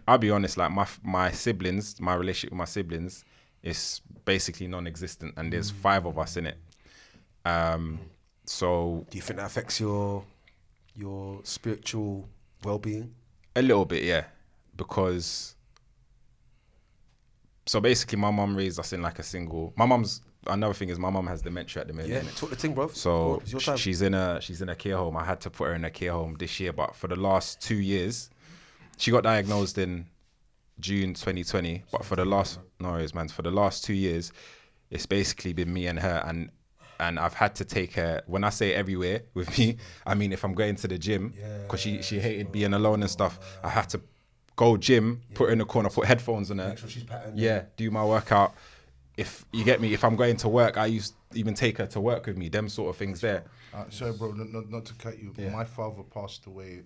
I'll be honest, like my siblings, my relationship with my siblings is basically non-existent, and there's 5 of us in it. So Do you think that affects your spiritual well-being? a little bit, yeah, because so basically my mum raised us in like a single. Another thing is my mum has dementia at the minute. Yeah, talk the thing, bro. So it's your time. she's in a care home. I had to put her in a care home this year, but for the last 2 years, she got diagnosed in June 2020. But for the last 2 years, it's basically been me and her, and I've had to take her. When I say everywhere with me, I mean if I'm going to the gym, because she hated being alone and stuff. I had to go gym, put her in the corner, put headphones on her. Make sure she's patterned. Yeah, do my workout. If you get me, if I'm going to work, I used to even take her to work with me. Them sort of things there. Sorry, bro, not to cut you. But my father passed away.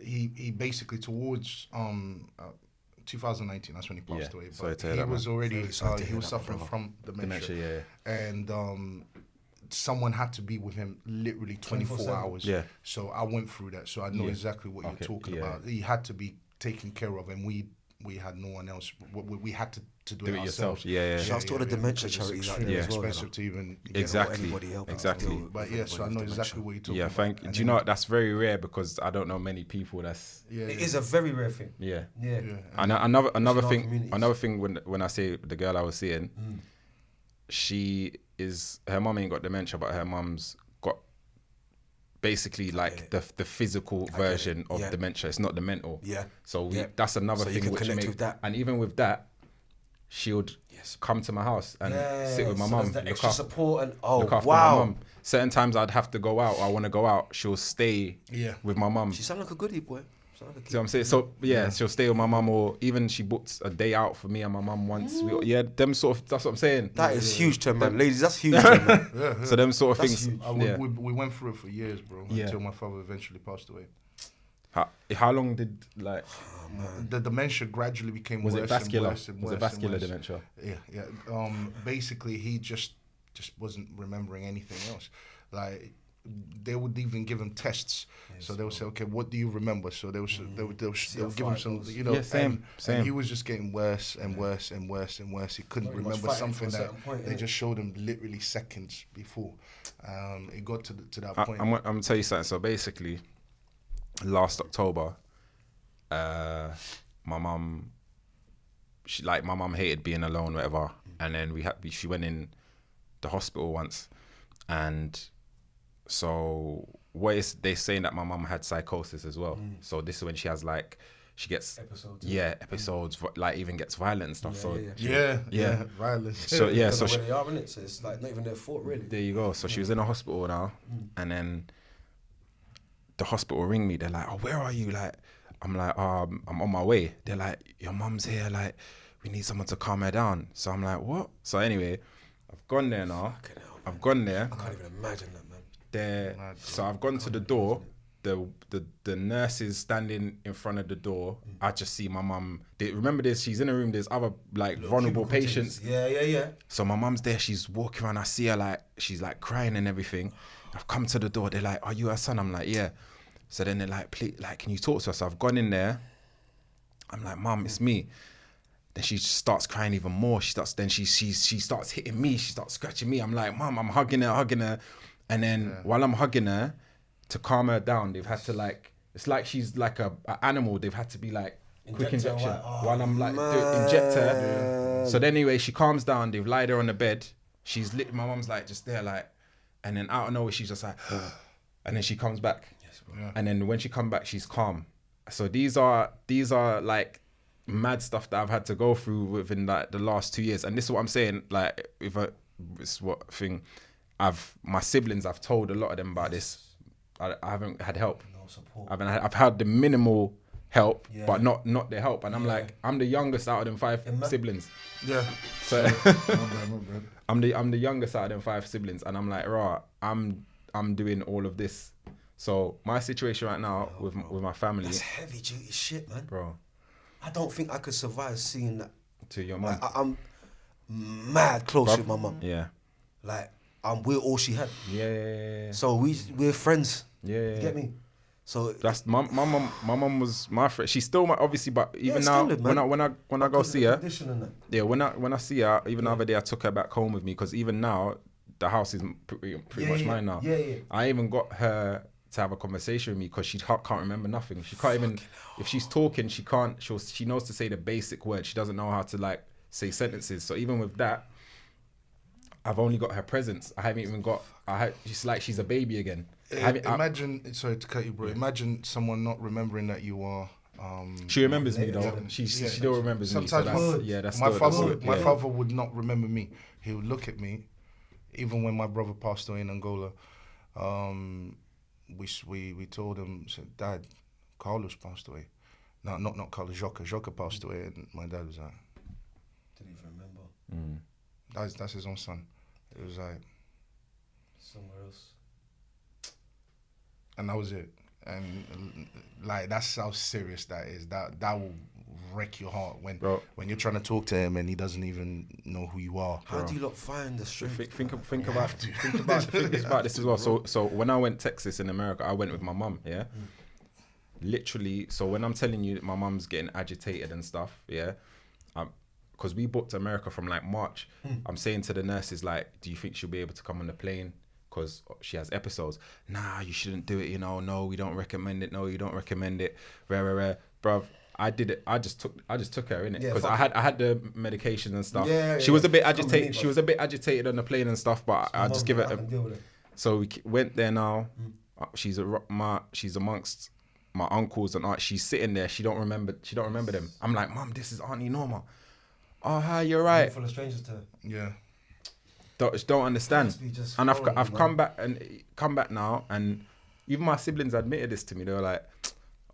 He basically towards 2019. That's when he passed away. But he was already he was suffering from dementia. And someone had to be with him literally 24 hours. Yeah. So I went through that. So I know exactly what you're talking about. He had to be taken care of, and we had no one else. We had to do it ourselves. Shouts to all the dementia charities out there as well. Expensive to even get anybody help. Exactly. But so I know exactly what you're talking about. Thank you. Do you know what? That's very rare because I don't know many people that's... It is a very rare thing. Yeah. And another thing when I say the girl I was seeing, her mum ain't got dementia, but her mum's got basically like the physical version of dementia. It's not the mental. Yeah. So that's another thing which makes... with that. And even with that, she would come to my house and sit with my mum. The extra support and look after my mum. Certain times I'd have to go out, or I want to go out, she'll stay with my mum. She sound like a goodie, boy. See what I'm saying? So she'll stay with my mum, or even she booked a day out for me and my mum once. Them sort of, that's what I'm saying. That is huge to man, ladies. That's huge to man. So them sort of things. We went through it for years, bro, until my father eventually passed away. How long did the dementia gradually became worse? Was it vascular? And worse and was worse it vascular and worse. dementia? Yeah. Basically, he just wasn't remembering anything else. Like they would even give him tests. So they would say, "Okay, what do you remember?" So they would give him some, same. And he was just getting worse and worse and worse and worse. He couldn't remember something that they just showed him literally seconds before. It got to that point. I'm gonna tell you something. So basically, last October, my mum hated being alone, whatever. And then she went in the hospital once, and so they're saying that my mum had psychosis as well. So this is when she has she gets episodes, like even gets violent and stuff. Violence. So where they are, innit? So it's like not even their fault, really. There you go. So she was in a hospital now, and then the hospital ring me. They're like, "Oh, where are you?" Like, I'm like, "I'm on my way." They're like, "Your mum's here. Like, we need someone to calm her down." So I'm like, "What?" So anyway, I've gone there now. I've gone there. I can't even imagine that, man. So I've gone to the door. The nurse is standing in front of the door. I just see my mum. Remember this? She's in a room. There's other vulnerable patients. Yeah. So my mum's there. She's walking around. I see her she's crying and everything. I've come to the door. They're like, "Are you her son?" I'm like, "Yeah." So then they're like, "Please, can you talk to us?" So I've gone in there. I'm like, "Mum, it's me." Then she starts crying even more. She starts hitting me. She starts scratching me. I'm like, "Mum," I'm hugging her. And then while I'm hugging her, to calm her down, they've had to it's like she's like a animal. They've had to be quick injection while I'm inject her. So then anyway, she calms down. They've lied her on the bed. My mum's just there and then out of nowhere she's just like, and then she comes back. And then when she comes back, she's calm. So these are mad stuff that I've had to go through within the last 2 years. And this is what I'm saying. My siblings, I've told a lot of them about this. I haven't had help. No support. I've had the minimal help, but not the help. And I'm I'm the youngest out of them 5 siblings. Yeah. So I'm the youngest out of them 5 siblings, and I'm like, I'm doing all of this. So my situation right now with my family. That's heavy duty shit, man. Bro. I don't think I could survive seeing that. To your mum. I'm mad close with my mum. Yeah. We're all she had. Yeah. So we're friends. Yeah. You get me? So That's my mum. My mum was my friend. She's still my obviously, but even it's now standard, man. when I go see her, Condition and that. yeah, when I see her, even the other day I took her back home with me because even now the house is pretty much mine now. Yeah. I even got her to have a conversation with me because she can't remember nothing. She can't even if she's talking, she knows to say the basic words. She doesn't know how to like say sentences. So even with that, I've only got her presence. I haven't even got. She's like she's a baby again. Imagine, sorry to cut you, bro. Imagine someone not remembering that you are. She remembers me though. She still remembers me. So that's my father. My father would not remember me. He would look at me, even when my brother passed away in Angola. We told him, said, Dad, Carlos passed away. No, not Carlos. Joca passed away, and my dad was like, Didn't even remember. That's his own son. It was like Somewhere else. And that was it. And like that's how serious that is. That will wreck your heart when you're trying to talk to him and he doesn't even know who you are. How do you lot find the strength? Think about this as well. So when I went Texas in America, I went with my mum. Yeah, literally. So when I'm telling you, my mum's getting agitated and stuff. Yeah, because we booked America from like March. I'm saying to the nurses like, do you think she'll be able to come on the plane? Because she has episodes. Nah, you shouldn't do it. You know, no, we don't recommend it. No, you don't recommend it. Rare. Bruv, I did it. I just took her in it because I had the medication and stuff. She was a bit agitated. She was a bit agitated on the plane and stuff. But I just give it. So we went there now. She's amongst my uncles and aunts. She's sitting there. She don't remember them. I'm like, Mum, this is Auntie Norma. Oh, hi, you're right. Full of strangers to her. Yeah. Don't understand. And I've come back now, and even my siblings admitted this to me. They were like,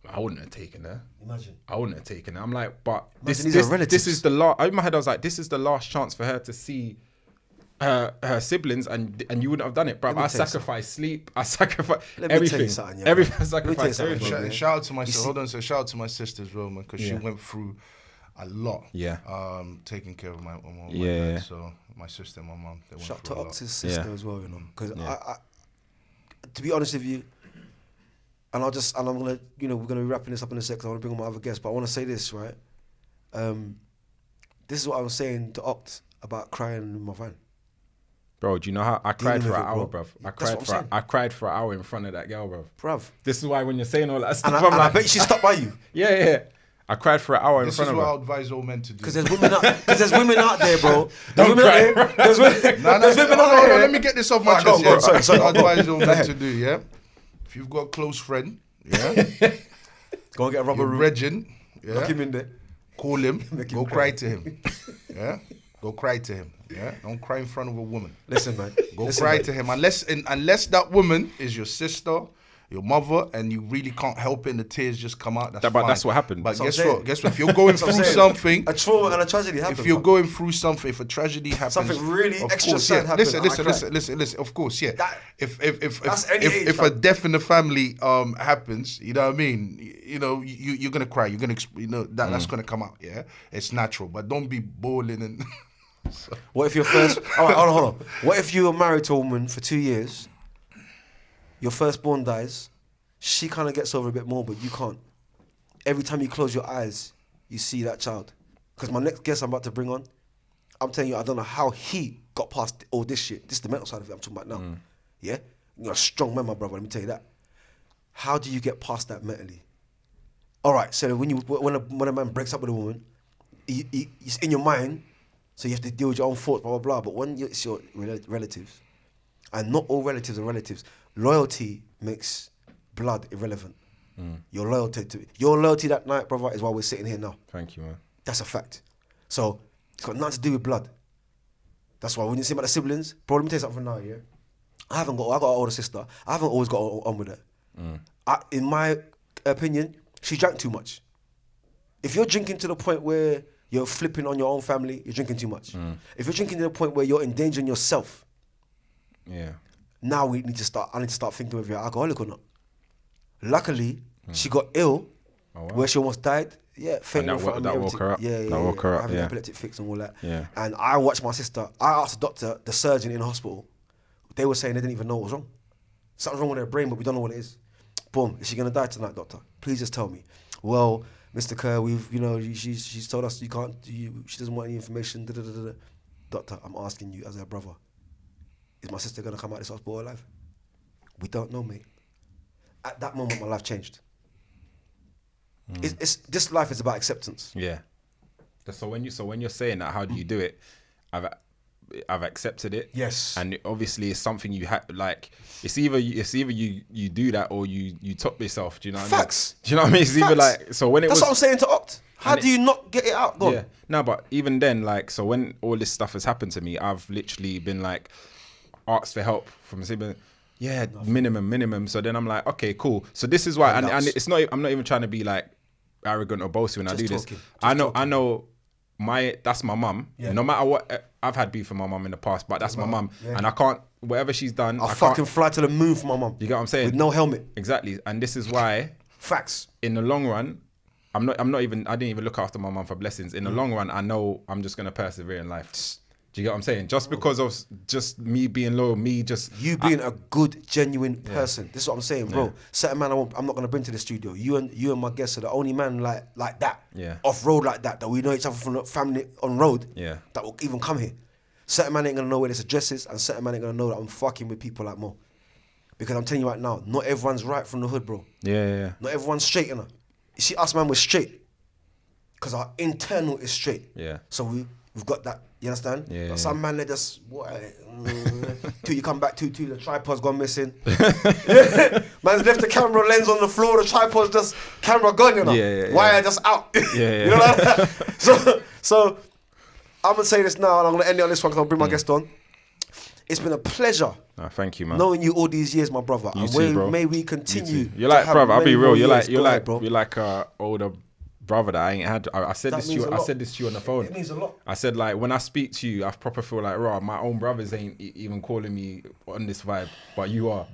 I wouldn't have taken her. Imagine. I wouldn't have taken her. I'm like, but this these are relatives. this is the last. In my head, I was like, this is the last chance for her to see her siblings, and you wouldn't have done it, bro. I sacrificed sleep. I sacrificed everything. Everything. I sacrificed everything. Shout out to my sister. Hold on, so shout out to my sister as well, man, because she went through a lot. Yeah. Taking care of my mom. Yeah. So my sister and my mom, they went shout through to a lot. Ox's sister as well, you know, because I, to be honest with you, and I'm gonna, we're gonna be wrapping this up in a second. I want to bring on my other guests, but I want to say this, right? This is what I was saying to Oct about crying in my van. Bro, do you know how I cried for an hour, bruv? I cried for an hour in front of that girl, bruv. This is why when you're saying all that stuff, I'm like, I bet she stopped by you. Yeah. I cried for an hour in front of her. This is what I advise all men to do. Because there's women out there, bro. Don't cry. There's women out there. Let me get this off my chest. Yeah? Sorry. I advise all men to do, yeah? If you've got a close friend, yeah? Go and get a rubber room. Regin, yeah? Lock him in there. Call him. Go cry to him. Yeah? Go cry to him. Yeah? Don't cry in front of a woman. Listen, man. Go cry to him. Unless that woman is your sister, your mother, and you really can't help it and the tears just come out, that's fine. That's what happened. But guess what? If you're going through something... A trauma and a tragedy happens. If you're going through something, if a tragedy happens... Something really extra sad happens. Listen, of course, yeah. If a death in the family happens, you know what I mean? You're going to cry. You're going to... that's going to come out, yeah? It's natural. But don't be bawling and... What if your first... All right, hold on. What if you were married to a woman for 2 years... Your firstborn dies, she kind of gets over a bit more, but you can't. Every time you close your eyes, you see that child. Because my next guest I'm about to bring on, I'm telling you, I don't know how he got past all this shit. This is the mental side of it I'm talking about now. Yeah? You're a strong man, my brother, let me tell you that. How do you get past that mentally? All right, so when a man breaks up with a woman, it's in your mind, so you have to deal with your own thoughts, blah, blah, blah. But when it's your relatives, and not all relatives are relatives, loyalty makes blood irrelevant. Your loyalty that night, brother, is why we're sitting here now. Thank you, man. That's a fact. So it's got nothing to do with blood. That's why when you say about the siblings, bro, let me tell you something now, yeah? I got an older sister. I haven't always got on with her. In my opinion, she drank too much. If you're drinking to the point where you're flipping on your own family, you're drinking too much. If you're drinking to the point where you're endangering yourself, yeah. Now I need to start thinking whether you're alcoholic or not. Luckily, she got ill, where she almost died. Yeah, fainting in front of me. That woke her up. Yeah. That woke her up. Having Yeah. epileptic fix and all that. Yeah. And I watched my sister. I asked the doctor, the surgeon in the hospital. They were saying they didn't even know what was wrong. Something's wrong with her brain, but we don't know what it is. boom, is she gonna die tonight, doctor? Please just tell me. Well, Mr. Kerr, she's told us you can't. She doesn't want any information. Da, da, da, da. Doctor, I'm asking you as her brother, is my sister gonna come out of this hospital alive? We don't know, mate. At that moment, my life changed. It's this life is about acceptance. Yeah. So when you're saying that, how do you do it? I've accepted it. Yes. And obviously it's something you have, like, it's either you do that or you top yourself. Do you know what Facts. I mean? Do you know what I mean? It's either like, so when it That's was. what I'm saying to Oct. How do you not get it out? Go on. Yeah. No, but even then, like, so when all this stuff has happened to me, I've literally been like, asked for help from someone. Yeah, minimum. So then I'm like, okay, cool. So this is why, and it's not. I'm not even trying to be like arrogant or boastful when I do this. I know. That's my mum. Yeah. No matter what, I've had beef with my mum in the past, but that's my mum, and I can't. Whatever she's done, I fucking fly to the moon for my mum. You get what I'm saying? With no helmet. Exactly, and this is why. Facts. In the long run, I'm not even. I didn't even look after my mum for blessings. In the long run, I know I'm just gonna persevere in life. Do you get what I'm saying? Just because of just me being loyal, you being a good, genuine person. This is what I'm saying, bro. Certain man I'm not gonna bring to the studio. You and my guests are the only man like that. Yeah. Off road like that we know each other from the family on road. Yeah. That will even come here. Certain man ain't gonna know where this address is, and certain man ain't gonna know that I'm fucking with people like Mo. Because I'm telling you right now, not everyone's right from the hood, bro. Yeah. Not everyone's straight, innit? You see, us man, we're straight. Because our internal is straight. Yeah. So we've got that. You understand? Yeah. But some man, they just till you come back to the tripod's gone missing. Man's left the camera lens on the floor. The tripod's just camera gone. You know, wire just out. Yeah. You know like that? So I'm gonna say this now, and I'm gonna end it on this one because I'll bring my guest on. It's been a pleasure. Thank you, man. Knowing you all these years, my brother. You too, bro. May we continue. You're like, brother. I'll be real. You're like bro. You're like older brother that I ain't had. I said this to you. I said this to you on the phone. It means a lot. I said, like, when I speak to you, I proper feel like, raw. My own brothers ain't even calling me on this vibe, but you are.